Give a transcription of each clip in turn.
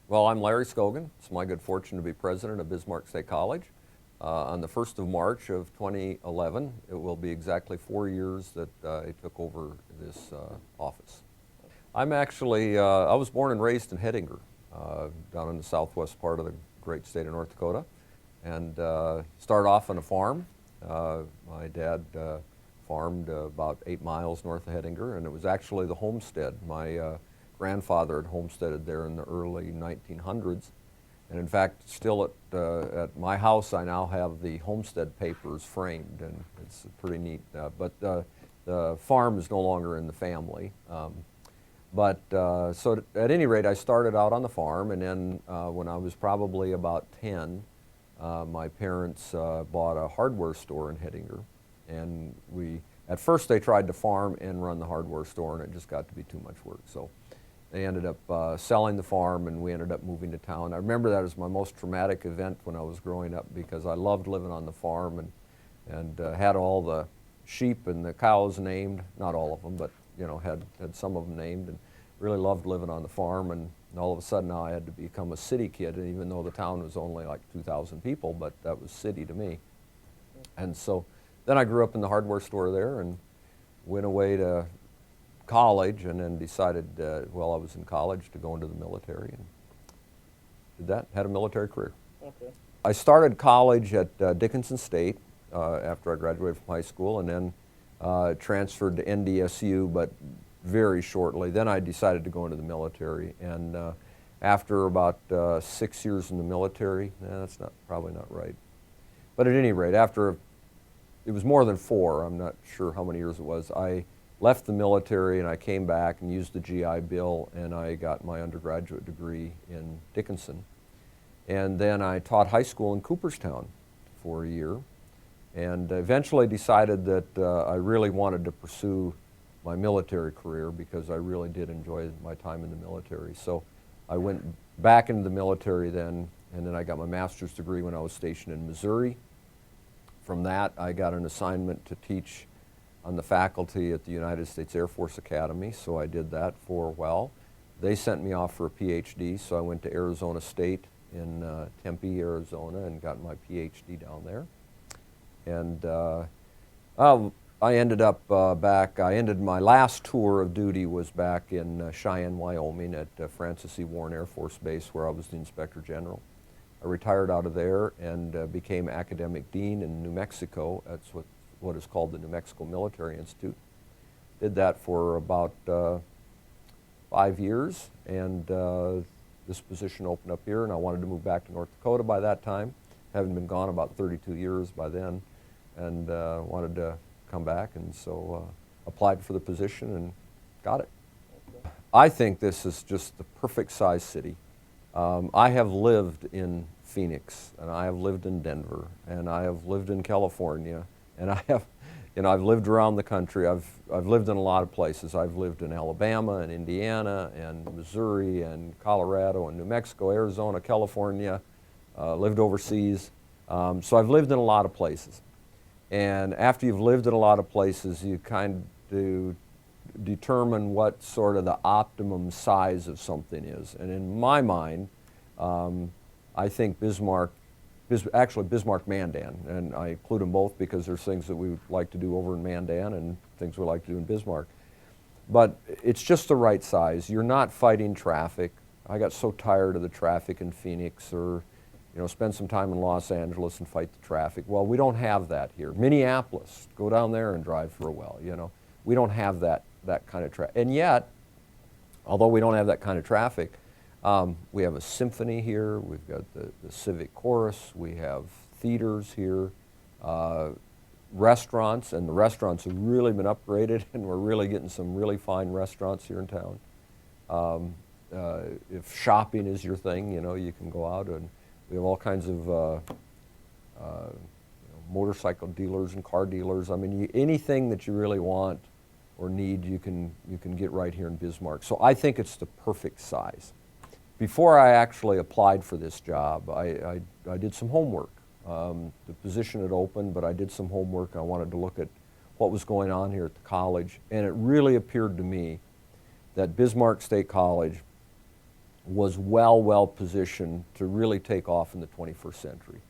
Well, I'm Larry Skogen. It's my good fortune to be president of Bismarck State College. On the 1st of March of 2011, it will be exactly 4 years that I took over this office. I'm actually, I was born and raised in Hettinger, down in the southwest part of the great state of North Dakota, and started off on a farm. My dad farmed about 8 miles north of Hettinger, and it was actually the homestead. My grandfather had homesteaded there in the early 1900s, and in fact, still at my house, I now have the homestead papers framed, and it's pretty neat. But the farm is no longer in the family. So at any rate, I started out on the farm, and then when I was probably about 10, my parents bought a hardware store in Hettinger, and at first they tried to farm and run the hardware store, and it just got to be too much work. So they ended up selling the farm, and we ended up moving to town. I remember that as my most traumatic event when I was growing up, because I loved living on the farm and had all the sheep and the cows named, not all of them, but had some of them named, and really loved living on the farm. And all of a sudden now I had to become a city kid, and even though the town was only like 2,000 people, but that was city to me. And so then I grew up in the hardware store there and went away to college, and then decided while I was in college to go into the military, and did that, had a military career. Okay. I started college at Dickinson State after I graduated from high school, and then transferred to NDSU, but very shortly. Then I decided to go into the military, and after about 6 years in the military, that's probably not right, but at any rate, after it was more than 4, I'm not sure how many years it was, I left the military and I came back and used the GI Bill, and I got my undergraduate degree in Dickinson. And then I taught high school in Cooperstown for a year, and eventually decided that I really wanted to pursue my military career, because I really did enjoy my time in the military. So I went back into the military then, and then I got my master's degree when I was stationed in Missouri. From that, I got an assignment to teach on the faculty at the United States Air Force Academy, so I did that for a while. They sent me off for a PhD, so I went to Arizona State in Tempe, Arizona, and got my PhD down there. And I ended up I ended my last tour of duty was back in Cheyenne, Wyoming at Francis E. Warren Air Force Base, where I was the Inspector General. I retired out of there and became academic dean in New Mexico. That's what is called the New Mexico Military Institute. Did that for about 5 years, and this position opened up here, and I wanted to move back to North Dakota by that time. Having been gone about 32 years by then, and wanted to come back, and so applied for the position and got it. Okay. I think this is just the perfect size city. I have lived in Phoenix, and I have lived in Denver, and I have lived in California, and I have, I've lived around the country. I've lived in a lot of places. I've lived in Alabama and Indiana and Missouri and Colorado and New Mexico, Arizona, California, lived overseas. So I've lived in a lot of places. And after you've lived in a lot of places, you kind of determine what sort of the optimum size of something is. And in my mind, I think Bismarck-Mandan, and I include them both because there's things that we would like to do over in Mandan and things we like to do in Bismarck. But it's just the right size. You're not fighting traffic. I got so tired of the traffic in Phoenix, or spend some time in Los Angeles and fight the traffic. Well, we don't have that here. Minneapolis, go down there and drive for a while, We don't have that kind of traffic. And yet, although we don't have that kind of traffic, we have a symphony here, we've got the civic chorus, we have theaters here, restaurants, and the restaurants have really been upgraded, and we're really getting some really fine restaurants here in town. If shopping is your thing, you can go out, and we have all kinds of motorcycle dealers and car dealers. I mean, anything that you really want or need, you can get right here in Bismarck. So I think it's the perfect size. Before I actually applied for this job, I did some homework. The position had opened, but I did some homework. I wanted to look at what was going on here at the college, and it really appeared to me that Bismarck State College was well positioned to really take off in the 21st century.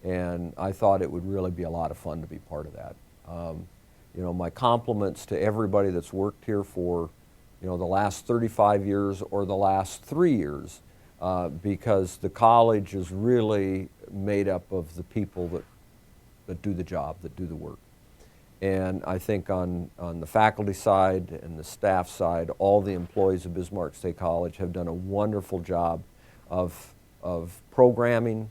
And I thought it would really be a lot of fun to be part of that. You know, my compliments to everybody that's worked here for, you know, the last 35 years or the last 3 years, because the college is really made up of the people that do the job, that do the work. And I think on the faculty side and the staff side, all the employees of Bismarck State College have done a wonderful job of programming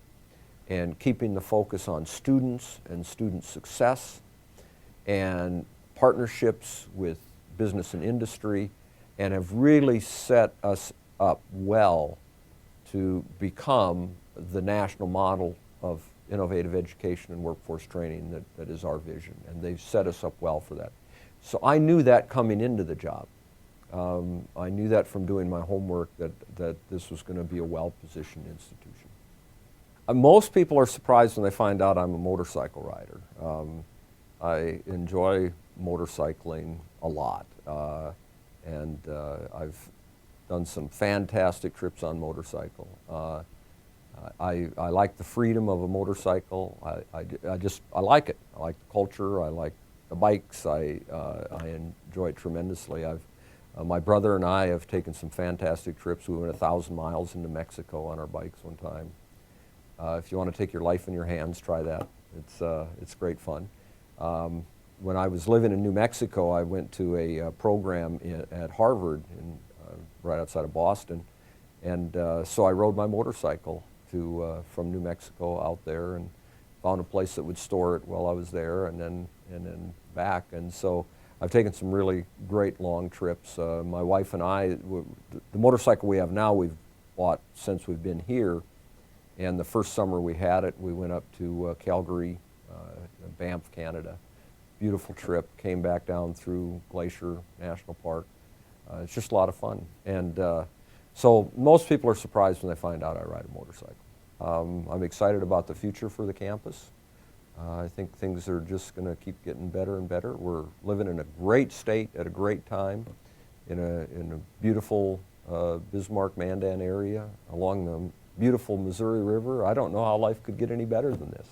and keeping the focus on students and student success and partnerships with business and industry, and have really set us up well to become the national model of innovative education and workforce training that is our vision, and they've set us up well for that. So I knew that coming into the job. I knew that from doing my homework that this was going to be a well-positioned institution. Most people are surprised when they find out I'm a motorcycle rider. I enjoy motorcycling a lot, and I've done some fantastic trips on motorcycle. I like the freedom of a motorcycle. I like it. I like the culture. I like the bikes. I enjoy it tremendously. My brother and I have taken some fantastic trips. We went 1,000 miles into Mexico on our bikes one time. If you want to take your life in your hands, try that. It's great fun. When I was living in New Mexico, I went to a program at Harvard, right outside of Boston, and so I rode my motorcycle from New Mexico out there and found a place that would store it while I was there, and then back. And so I've taken some really great long trips. My wife and I, the motorcycle we have now, we've bought since we've been here. And the first summer we had it, we went up to Calgary, Banff, Canada. Beautiful trip, came back down through Glacier National Park. It's just a lot of fun. And so most people are surprised when they find out I ride a motorcycle. I'm excited about the future for the campus. I think things are just going to keep getting better and better. We're living in a great state at a great time in a beautiful Bismarck-Mandan area along the beautiful Missouri River. I don't know how life could get any better than this.